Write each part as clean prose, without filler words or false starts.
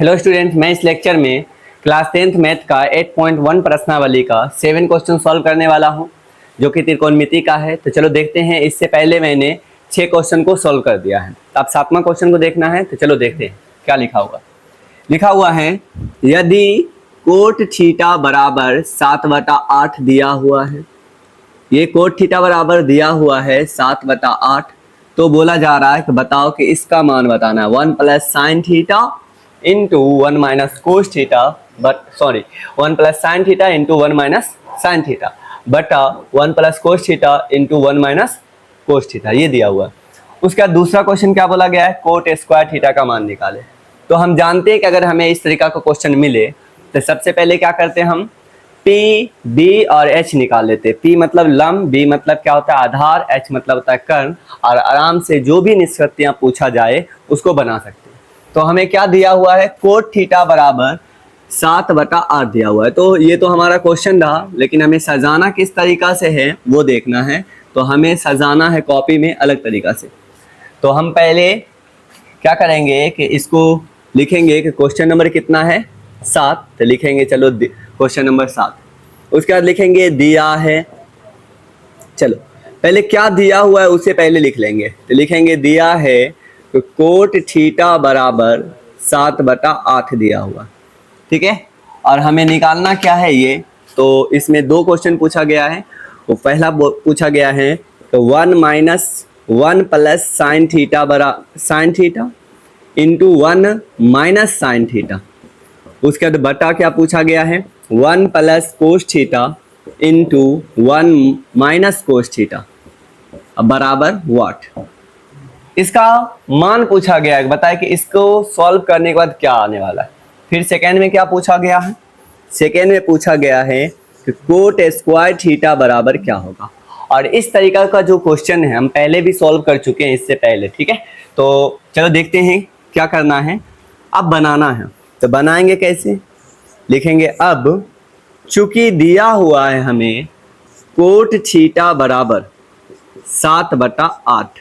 Hello student, मैं इस lecture में क्लास 10th मैथ का 8.1 प्रश्नावली का 7 क्वेश्चन सॉल्व करने वाला हूं, जो कि त्रिकोणमिति का है। तो चलो देखते हैं। इससे पहले मैंने 6 क्वेश्चन को सॉल्व कर दिया है। अब 7वां क्वेश्चन को देखना है। तो चलो देखते हैं क्या लिखा हुआ है। यदि कोट थीटा बराबर 7/8 दिया हुआ है, ये कोट थीटा बराबर दिया हुआ है 7/8, तो बोला जा रहा है कि बताओ कि इसका मान बताना है। 1 plus sine theta into 1 minus cos theta, 1 plus sine theta into 1 minus sine theta बटा 1 plus cos theta into 1 minus cos theta, ये दिया हुआ है। उसका दूसरा क्वेश्चन क्या बोला गया है, कोट स्क्वायर थीटा का मान निकाले। तो हम जानते हैं कि अगर हमें इस तरीका का क्वेश्चन मिले तो सबसे पहले क्या करते हैं, हम पी, बी और एच निकाल लेते हैं। पी मतलब लंब, बी मतलब क्या होता है आधार, एच मतलब होता है कर्ण, और आराम से जो भी निष्पत्तियां पूछा जाए उसको बना सकते हैं। तो हमें क्या दिया हुआ है, कोट थीटा बराबर 7/8 दिया हुआ है। तो ये तो हमारा क्वेश्चन रहा, लेकिन हमें सजाना किस तरीका से है वो देखना है। तो हमें सजाना है कॉपी में अलग तरीका से। तो हम पहले क्या करेंगे कि इसको लिखेंगे कि क्वेश्चन नंबर कितना है 7। तो लिखेंगे चलो क्वेश्चन नंबर 7। उसके बाद लिखेंगे दिया है। चलो पहले क्या दिया हुआ है उससे पहले लिख लेंगे। तो लिखेंगे दिया है तो कोट थीटा बराबर 7/8 दिया हुआ, ठीक है। और हमें निकालना क्या है ये, तो इसमें 2 क्वेश्चन पूछा गया है। वो पहला पूछा गया है तो 1 plus sine theta sine theta into 1 minus sine theta. उसके बाद बटा क्या पूछा गया है, 1 plus cos theta into 1 minus cos theta बराबर व्हाट। इसका मान पूछा गया है। बताए कि इसको सॉल्व करने के बाद क्या आने वाला है। फिर सेकेंड में क्या पूछा गया है, सेकेंड में पूछा गया है कि कोट स्क्वायर थीटा बराबर क्या होगा। और इस तरीका का जो क्वेश्चन है हम पहले भी सॉल्व कर चुके हैं इससे पहले, ठीक है। तो चलो देखते हैं क्या करना है। अब बनाना है, तो बनाएंगे कैसे, लिखेंगे अब चूंकि दिया हुआ है हमें कोट थीटा बराबर 7/8।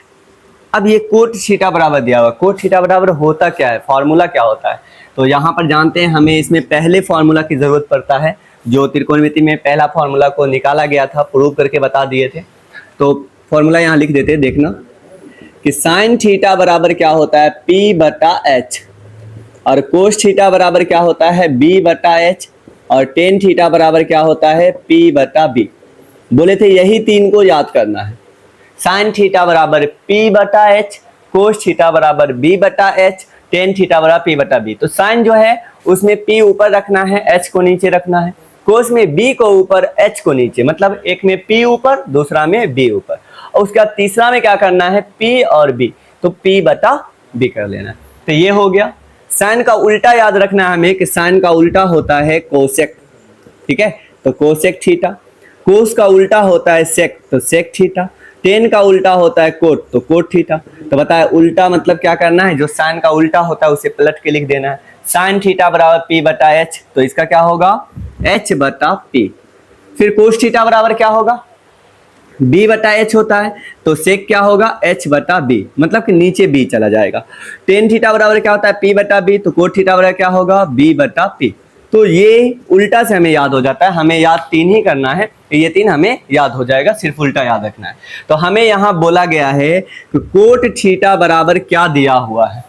अब ये कोट थीटा बराबर दिया हुआ, कोट थीटा बराबर होता क्या है, फॉर्मूला क्या होता है। तो यहाँ पर जानते हैं हमें इसमें पहले फॉर्मूला की जरूरत पड़ता है, जो त्रिकोणमिति में पहला फॉर्मूला को निकाला गया था, प्रूव करके बता दिए थे। तो फॉर्मूला यहाँ लिख देते हैं, देखना कि साइन थीटा बराबर क्या होता है P/H, और कोस थीटा बराबर क्या होता है B/H, और टेन थीटा बराबर क्या होता है P/B। बोले थे यही 3 को याद करना है। साइन थीटा बराबर P/H, कोस थीटा बराबर B/H, टेन थीटा बराबर P/B। तो साइन जो है उसमें P ऊपर रखना है, H को नीचे रखना है। कोस में B को ऊपर, H को नीचे, मतलब एक में P ऊपर दूसरा में B ऊपर, और उसका तीसरा में क्या करना है P और B, तो P/B कर लेना है। तो ये हो गया। साइन का उल्टा याद रखना है हमें कि साइन का उल्टा होता है कोसेक, ठीक है। तो कोसेक थीटा। कोस का उल्टा होता है सेक, तो सेक थीटा। टेन का उल्टा होता है कोट, तो कोट थीटा। तो बताए उल्टा मतलब क्या करना है, जो साइन का उल्टा होता है उसे पलट के लिख देना है। साइन थीटा बराबर P/H, तो इसका क्या होगा H/P। फिर कोस थीटा बराबर क्या होगा B/H होता है, तो सेक क्या होगा H/B, मतलब कि नीचे B चला जाएगा। टेन थीटा बराबर क्या होता है P/B, तो कोट थीटा बराबर क्या होगा B/P। तो ये उल्टा से हमें याद हो जाता है। हमें याद 3 ही करना है, ये 3 हमें याद हो जाएगा, सिर्फ उल्टा याद रखना है। तो हमें यहाँ बोला गया है कि कोट थीटा बराबर क्या दिया हुआ है,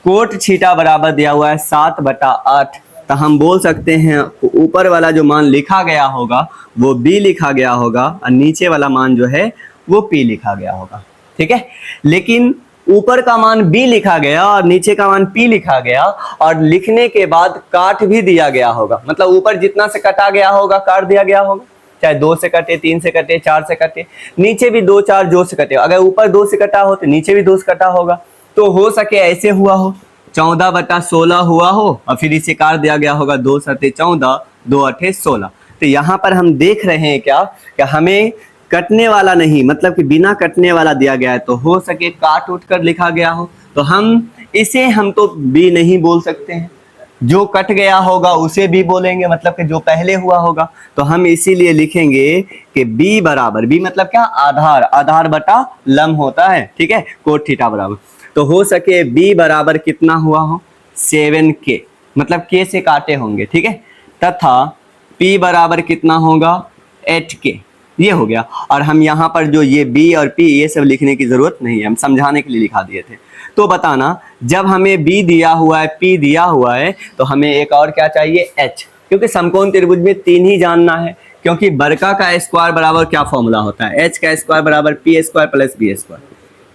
कोट थीटा बराबर दिया हुआ है 7/8। तो हम बोल सकते हैं ऊपर वाला जो मान लिखा गया होगा वो B लिखा गया होगा, और नीचे वाला मान जो है वो P लिखा गया होगा, ठीक है। लेकिन ऊपर का मान B लिखा गया और नीचे का मान P लिखा गया, और लिखने के बाद काट भी दिया गया होगा, मतलब ऊपर जितना से कटा गया होगा काट दिया गया होगा, चाहे 2 से कटे, 3 से कटे, 4 से कटे, नीचे भी 2 4 जो से कटे। अगर ऊपर 2 से कटा हो तो नीचे भी 2 से कटा होगा। तो हो सके ऐसे हुआ हो 14/16 हुआ हो, और फिर इसे काट दिया गया होगा 2 7 14, 2 8 16। तो यहाँ पर हम देख रहे हैं क्या कि हमें कटने वाला नहीं, मतलब कि बिना कटने वाला दिया गया है, तो हो सके काट उठ कर लिखा गया हो। तो हम इसे हम तो B नहीं बोल सकते हैं, जो कट गया होगा उसे B बोलेंगे, मतलब कि जो पहले हुआ होगा। तो हम इसीलिए लिखेंगे कि B बराबर, B मतलब क्या आधार, आधार बटा लंब होता है, ठीक है, कोट थीटा बराबर। तो हो सके B बराबर कितना हुआ हो 7K, मतलब k से काटे होंगे, ठीक है। तथा p बराबर कितना होगा 8k, ये हो गया। और हम यहाँ पर जो ये b और p ये सब लिखने की जरूरत नहीं है, हम समझाने के लिए लिखा दिए थे। तो बताना जब हमें b दिया हुआ है, p दिया हुआ है, तो हमें एक और क्या चाहिए h, क्योंकि समकोण त्रिभुज में 3 ही जानना है। क्योंकि वर्गा का स्क्वायर बराबर क्या फॉर्मूला होता है, h का स्क्वायर बराबर p square plus b square,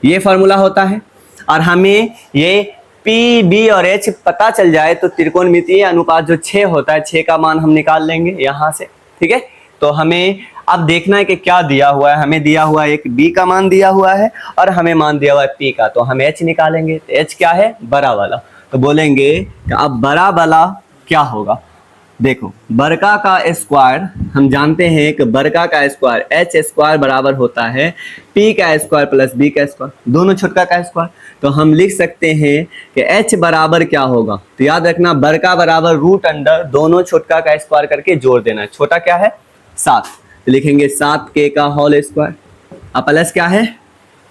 ये फॉर्मूला होता है। और हमें ये p b और h पता चल जाए तो त्रिकोणमितीय अनुपात जो 6 होता है, 6 का मान हम निकाल लेंगे यहाँ से, ठीक है। तो हमें अब देखना है कि क्या दिया हुआ है, हमें दिया हुआ है एक b का मान दिया हुआ है और हमें मान दिया हुआ है p का, तो हम h निकालेंगे। तो h क्या है, बड़ा वाला। तो बोलेंगे कि अब बड़ा वाला क्या होगा। देखो वर्गा का स्क्वायर हम जानते हैं कि वर्गा का स्क्वायर h स्क्वायर बराबर होता है p का स्क्वायर प्लस b का स्क्वायर, दोनों छोटका का स्क्वायर। तो हम लिख सकते हैं कि h बराबर क्या होगा, तो याद रखना वर्गा बराबर रूट अंडर दोनों छोटका का स्क्वायर करके जोड़ देना है। छोटा क्या है 7, तो लिखेंगे 7k का होल स्क्वायर, अब प्लस क्या है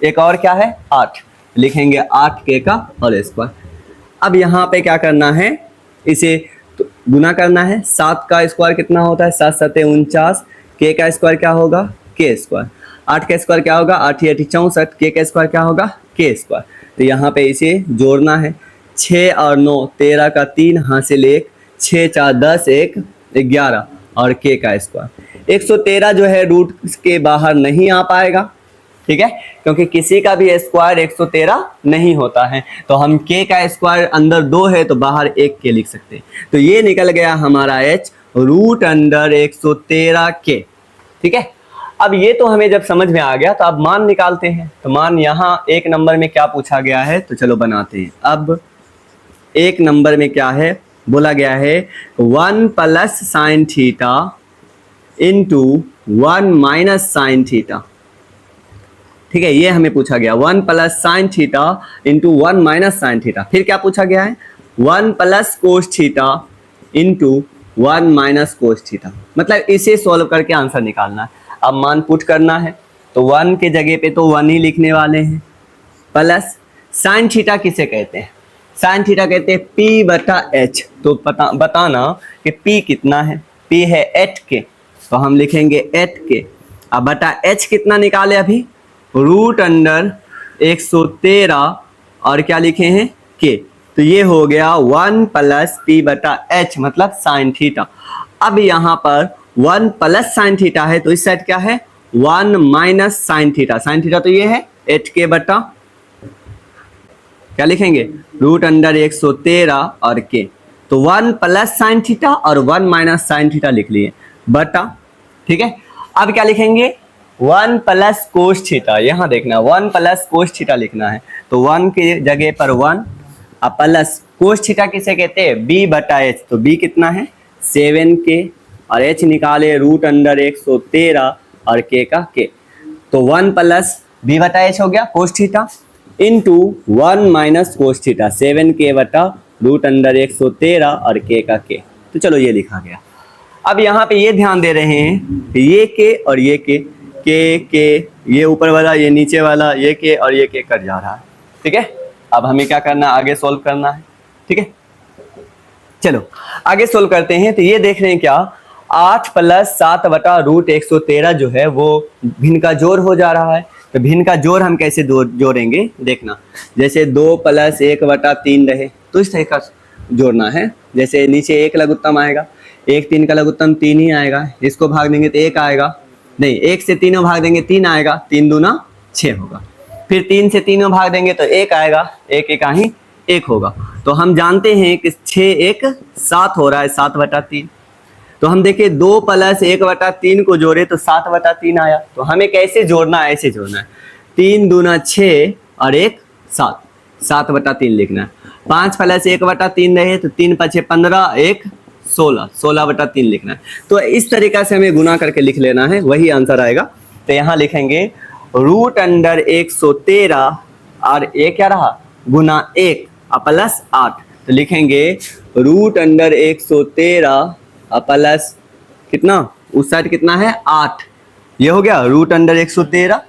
एक और क्या है 8, लिखेंगे 8k का होल स्क्वायर। अब यहाँ पे क्या करना है, इसे तो गुना करना है। 7 का स्क्वायर कितना होता है 7 7 49, k का स्क्वायर क्या होगा k स्क्वायर, 8 का स्क्वायर क्या होगा 8 8 64, k का स्क्वायर क्या होगा k स्क्वायर। तो यहाँ पे इसे जोड़ना है, 6 और 9 13 का 3 हासिल 1, 6 4 10 1 11 और k का स्क्वायर। 113 जो है रूट के बाहर नहीं आ पाएगा, ठीक है, क्योंकि किसी का भी स्क्वायर 113 नहीं होता है। तो हम k का स्क्वायर अंदर 2 है तो बाहर 1k लिख सकते हैं। तो ये निकल गया हमारा h रूट अंडर 113k, ठीक है। अब ये तो हमें जब समझ में आ गया तो अब मान निकालते हैं। तो मान यहाँ 1 नंबर में क्या पूछा गया है, तो चलो बनाते हैं। अब 1 नंबर में क्या है, बोला गया है 1 plus sine theta into 1 minus sine theta, ठीक है, ये हमें पूछा गया 1 plus sine theta into 1 minus sine theta. फिर क्या पूछा गया है 1 plus cos theta into 1 minus cos theta, मतलब इसे सॉल्व करके आंसर निकालना है। अब मान पुट करना है, तो 1 के जगह पे तो 1 ही लिखने वाले हैं, प्लस साइन थीटा किसे कहते हैं, साइन थीटा कहते हैं p बटा h। तो बताना कि p कितना है, p है 8k, तो हम लिखेंगे 8k। अब बटा h कितना निकाले अभी रूट अंडर 113 और क्या लिखे हैं k, तो ये हो गया 1 प्लस p बटा h मतलब साइन थीटा। अब यहाँ पर 1 प्लस साइन थीटा है तो इस साइड क्या है 1 minus sine theta, sine theta तो ये है 8k बटा क्या लिखेंगे रूट अंडर 113 और k। तो 1 प्लस साइन थीटा और 1 माइनस साइन थीटा लिख लिए बटा, ठीक है। अब क्या लिखेंगे 1 प्लस कोस थीटा, यहाँ देखना 1 प्लस कोस थीटा लिखना है, तो 1 के जगह पर 1 और प्लस कोस थीटा किसे कहते हैं b बटा h, तो b कितना है 7k और h निकाले रूट अंडर 113 और k का k। तो 1 प्लस b बटा h हो गया cos theta into 1 minus cos theta 7k बटा रूट अंडर 113 और k का k। तो चलो ये लिखा गया। अब यहाँ पे ये ध्यान दे रहे हैं कि ये k और ये k, ये ऊपर वाला ये नीचे वाला ये k और ये k कट जा रहा है, ठीक है। अब हमें क्या करना है आगे सोल्व करना है, ठीक है। चलो आगे सोल्व करते हैं। तो ये देख रहे हैं क्या 8 प्लस 7 बटा रूट 113 जो है वो भिन्न का जोड़ हो जा रहा है। तो भिन्न का जोड़ हम कैसे जोड़ेंगे देखना, जैसे 2 प्लस 1 बटा 3 रहे तो इस तरह का जोड़ना है। जैसे नीचे 1 लघुत्तम आएगा, 1 3 का लघुत्तम 3 ही आएगा, इसको भाग देंगे तो 1 आएगा, नहीं 1 से 3 भाग देंगे 3 आएगा, 3 दूना 6 होगा। फिर 3 से 3 भाग देंगे तो 1 आएगा, 1 1 ही 1 होगा। तो हम जानते हैं कि 6 1 7 हो रहा है 7 बटा 3। तो हम देखिए 2 प्लस 1 बटा 3 को जोड़े तो 7 बटा 3 आया। तो हमें कैसे जोड़ना है, ऐसे जोड़ना है 3 दूना 6 और 1 7, 7 बटा 3 लिखना है। 5 प्लस 1 बटा 3 रहे तो 3 5 15 1 16, 16 बटा 3 लिखना है। तो इस तरीका से हमें गुना करके लिख लेना है, वही आंसर आएगा। तो यहाँ लिखेंगे रूट अंडर 113 और ये क्या रहा गुना 1 प्लस 8, तो लिखेंगे रूट अंडर 113 प्लस कितना उस साइड कितना है 8, ये हो गया रूट अंडर 113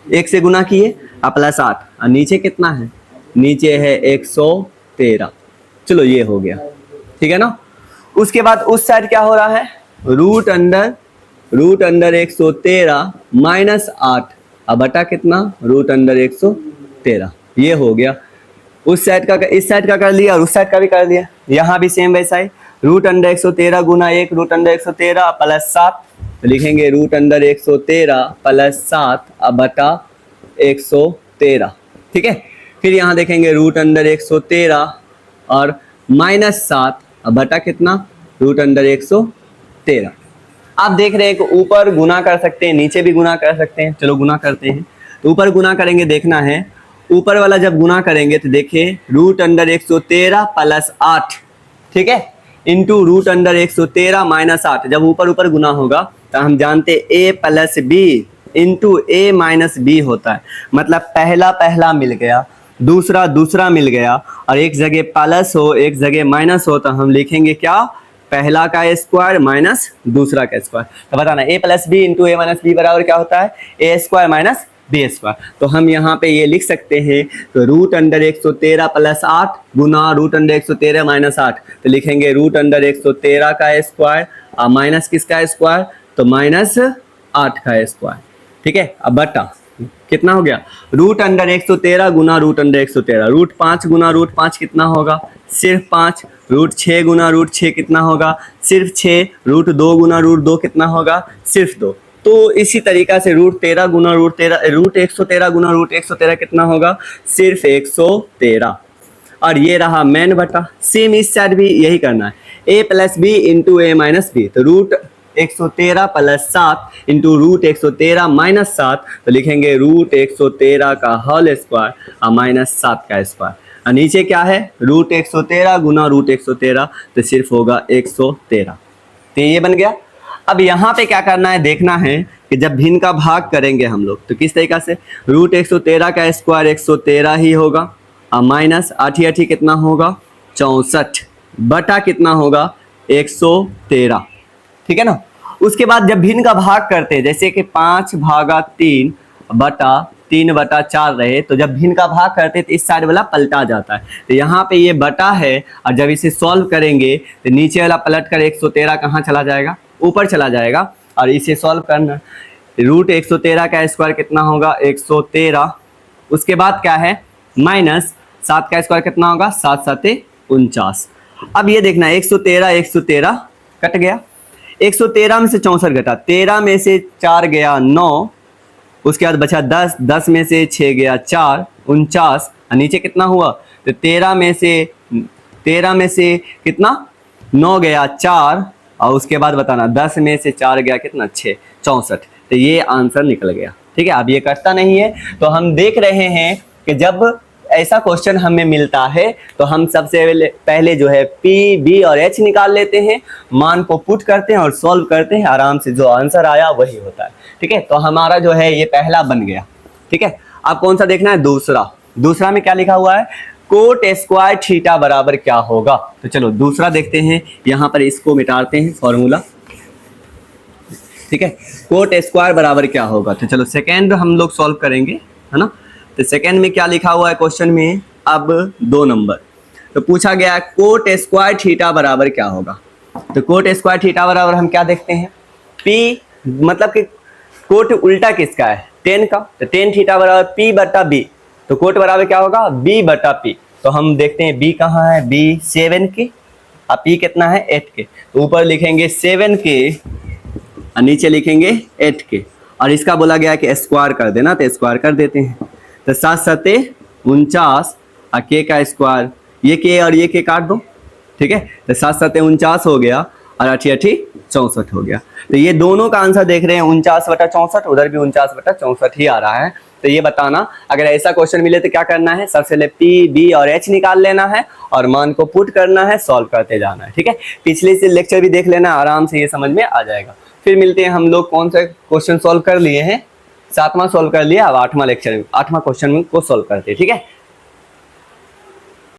1 से गुना किए प्लस 8 और नीचे कितना है नीचे है 113। चलो ये हो गया, ठीक है ना। उसके बाद उस साइड क्या हो रहा है, रूट अंडर 113 माइनस 8 अब बटा कितना, रूट अंडर 113, ये हो गया। उस साइड का, इस साइड का कर लिया और उस साइड का भी कर लिया। यहाँ भी सेम वैसा ही, रूट अंडर 113 गुना 1 रूट अंडर 113 प्लस 7, तो लिखेंगे रूट अंडर 113 प्लस 7 अब बटा 113, ठीक है। फिर यहाँ देखेंगे रूट अंडर 113 और माइनस 7 अब बटा कितना, रूट अंडर 113। आप देख रहे हैं कि ऊपर गुना कर सकते हैं, नीचे भी गुना कर सकते हैं। चलो गुना करते हैं। तो ऊपर गुना करेंगे, देखना है ऊपर वाला जब गुना करेंगे तो देखिए रूट अंडर 113 प्लस 8, ठीक है, इंटू रूट अंडर 113 माइनस 8। जब ऊपर ऊपर गुना होगा तो हम जानते a plus B into A minus b होता है। मतलब पहला पहला मिल गया, दूसरा दूसरा मिल गया, और एक जगह प्लस हो एक जगह माइनस हो तो हम लिखेंगे क्या, पहला का स्क्वायर माइनस दूसरा का स्क्वायर। तो बताना a plus B into A minus b बराबर क्या होता है, a square minus b square. तो हम यहाँ पे ये लिख सकते हैं, तो रूट अंडर 113 प्लस 8 गुना रूट अंडर 113 माइनस 8, तो लिखेंगे रूट अंडर 113 का स्क्वायर और माइनस किसका स्क्वायर, तो माइनस 8 का स्क्वायर, ठीक है। अब बटा कितना हो गया, रूट अंडर 113 गुना रूट अंडर 113, रूट 5 गुना रूट 5 कितना होगा, सिर्फ 5, रूट 6 गुना रूट 6 कितना होगा, सिर्फ 6, रूट 2 गुना रूट 2 कितना होगा, सिर्फ 2। तो इसी तरीका से रूट 13 गुना रूट 13, रूट 113 गुना रूट 113 कितना होगा, सिर्फ 113। और ये रहा मेन बटा। सेम इस साइड भी यही करना है, a plus B into A minus B, तो root 113 plus 7 into root 113 minus 7, तो लिखेंगे रूट 113 का होल स्क्वायर और माइनस 7 का स्क्वायर। और नीचे क्या है, रूट 113 गुना रूट 113, तो सिर्फ होगा 113। तो ये बन गया। अब यहाँ पे क्या करना है, देखना है कि जब भिन्न का भाग करेंगे हम लोग तो किस तरीका से, रूट 113 का स्क्वायर 113 ही होगा और माइनस 8 8 कितना होगा, 64 बटा कितना होगा, 113, ठीक है ना। उसके बाद जब भिन्न का भाग करते हैं, जैसे कि 5 भागा 3 बटा 3 बटा 4 रहे, तो जब भिन्न का भाग करते हैं तो इस साइड वाला पलटा जाता है। तो यहाँ पे ये बटा है और जब इसे सॉल्व करेंगे तो नीचे वाला पलट कर 113 कहाँ चला जाएगा, ऊपर चला जाएगा। और इसे सॉल्व करना, रूट 113 का स्क्वायर कितना होगा, 113। उसके बाद क्या है, माइनस 7 का स्क्वायर कितना होगा, 7 7 49। अब ये देखना 113 कट गया, 113 में से 64 घटा, 13 में से 4 गया 9, उसके बाद बचा 10, 10 में से 6 गया 4, 49। और नीचे कितना हुआ, तो 13 में से कितना, 9 गया 4, और उसके बाद बताना 10 में से 4 गया कितना, 6, 64। तो ये आंसर निकल गया, ठीक है। अब ये कटता नहीं है, तो हम देख रहे हैं कि जब ऐसा क्वेश्चन हमें मिलता है तो हम सबसे पहले जो है पी, बी और एच निकाल लेते हैं, मान को पुट करते हैं और सॉल्व करते हैं, आराम से जो आंसर आया वही होता है, ठीक है। तो हमारा जो है ये पहला बन गया, ठीक है। अब कौन सा देखना है, दूसरा में क्या लिखा हुआ है, कोट स्क्वायर थीटा बराबर क्या होगा। तो चलो दूसरा देखते हैं, यहाँ पर इसको मिटाते हैं फॉर्मूला, ठीक है। कोट स्क्वायर बराबर क्या होगा, तो चलो सेकेंड हम लोग सॉल्व करेंगे, है ना। तो सेकेंड में क्या लिखा हुआ है क्वेश्चन में, अब 2 नंबर, तो पूछा गया है कोट स्क्वायर थीटा बराबर क्या होगा। तो कोट स्क्वायर थीटा बराबर हम क्या देखते हैं, पी, मतलब कि कोट उल्टा किसका है, 10 का, तो 10 थीटा बराबर पी बटा बी, तो कोट बराबर क्या होगा, बी बटा पी। तो हम देखते हैं बी कहाँ है, बी 7 के और पी कितना है, 8 के। तो ऊपर लिखेंगे 7 के और नीचे लिखेंगे 8 के, और इसका बोला गया कि स्क्वायर कर देना, तो स्क्वायर कर देते हैं। तो 7 7 49 और के का स्क्वायर, ये के और ये के काट दो, ठीक है। तो 7 7 49 हो गया और 8 8 64 हो गया। तो ये दोनों का आंसर देख रहे हैं 49 बटा 64, उधर भी 49 बटा 64 ही आ रहा है। तो ये बताना, अगर ऐसा क्वेश्चन मिले तो क्या करना है, सबसे पहले पी, बी और एच निकाल लेना है और मान को पुट करना है, सॉल्व करते जाना है, ठीक है। पिछले से लेक्चर भी देख लेना, आराम से ये समझ में आ जाएगा। फिर मिलते हैं, हम लोग कौन सा क्वेश्चन सॉल्व कर लिए हैं, 7वां सॉल्व कर लिया, अब 8वां लेक्चर में 8वां क्वेश्चन को सॉल्व करते हैं, ठीक है।